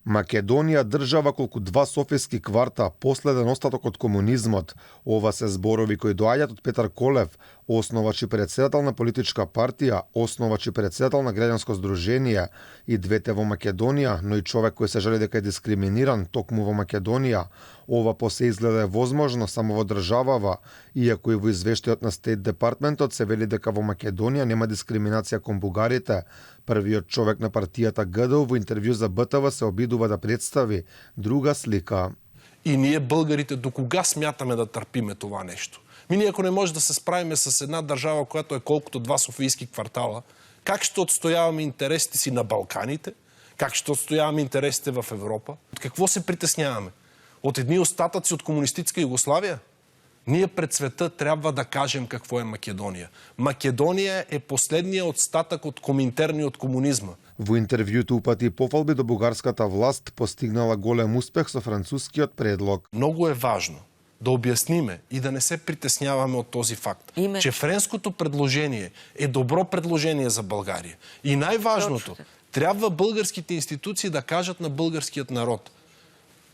Македонија држава колку два софијски кварта, последен остаток од комунизмот. Ова се зборови кои доаѓаат од Петар Колев, основач и председател на политичка партија, основач и председател на граѓанско здружение, и двете во Македонија, но и човек кој се жали дека е дискриминиран токму во Македонија. Ова посе изгледа е возможно само во државава, иако и во извештајот на Стейт Департментот се вели дека во Македонија нема дискриминација кон бугарите. Првиот човек на партијата ГДУ во интервју за БТВ се обидува да представи друга слика. И ние българите до кога смятаме да трпиме това нещо? Ние ако не може да се справиме с една държава, която е колкото два софийски квартала, как ще отстояваме интересите си на Балканите? Как ще отстояваме интересите в Европа? От какво се притесняваме? От едни остатъци от комунистическа Югославия? Ние пред света трябва да кажем какво е Македония. Македония е последният остатък от Коминтерн и от комунизма. Во интервјуто упати пофалби до бугарската власт, постигнала голем успех со францускиот предлог. Много е важно да обясниме и да не се притесняваме от този факт, че френското предложение е добро предложение за България. И най-важното, трябва българските институции да кажат на българският народ: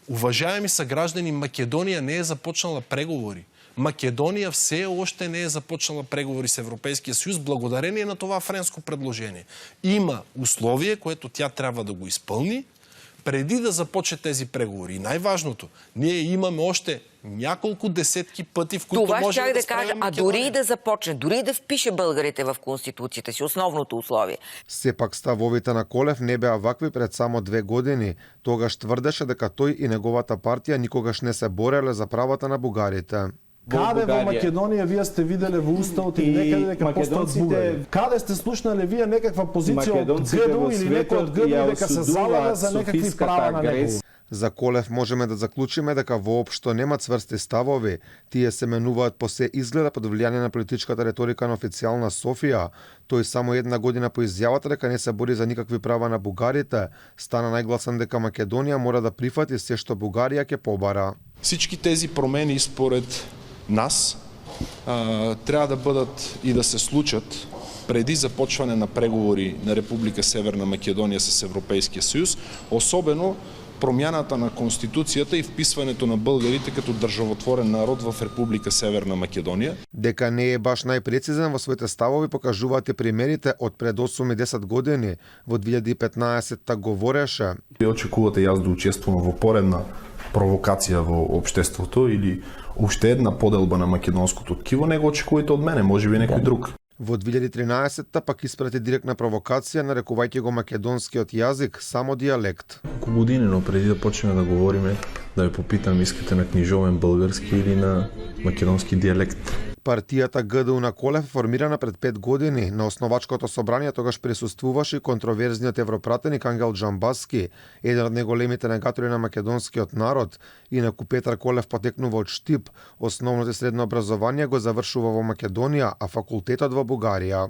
уважаеми съграждани, Македония не е започнала преговори. Македония все още не е започнала преговори с Европейския съюз, благодарение на това френско предложение. Има условие, което тя трябва да го изпълни, преди да започне тези преговори. И най-важното, ние имаме още няколко десетки пъти, в които може да кажа, а дори и да започне, дори и да впише българите в Конституцията си, основното условие. Сепак ставовите на Колев не беа вакви пред само 2 години. Тогаш тврдеше дека тој и неговата партија никогаш не се бореле за правата на бугарите. Каде во Македонија вие сте виделе во уставот и некаде дека постојат бугари? Каде сте слушнале вие некаква позиција од ГДУ или некој од ГДУ дека се залага за некакви права на него? За Колев можеме да заклучиме дека воопшто нема цврсти ставови. Тие се менуваат по се изгледа под влијание на политичката реторика на официјална Софија. Тој само една година по изјавата дека не се бори за никакви права на бугарите, стана најгласен дека Македонија мора да прифати се што Бугарија ќе побара. Всички тези промени според нас трябва да бъдат и да се случат преди започване на преговори на Република Северна Македония с Европейския съюз, особено промяната на Конституцията и вписването на българите като държавотворен народ в Република Северна Македония. Дека не е баш најпрецизен во своите ставови покажуваат и примерите од пред 8 и 10 години. Во 2015 говореше: Вие очекувате јас да учествувам во поредна провокација во општеството или уште една поделба на македонското ткиво, него очекувате од мене, можеби некој друг. Во 2013 пак испрати директна провокација, нарекувајќи го македонскиот јазик само дијалект. Колку години, но преди да почнеме да говориме, да ве попитам, искате на книжовен български или на македонски дијалект? Партијата ГДУ на Колев формирана пред 5 години. На основачкото собрание тогаш присуствуваше контроверзниот европратеник Ангел Джамбаски, еден од најголемите негатори на македонскиот народ. Инаку Петар Колев потекнува од Штип, основното и средно образование го завршува во Македонија, а факултетот во Бугарија.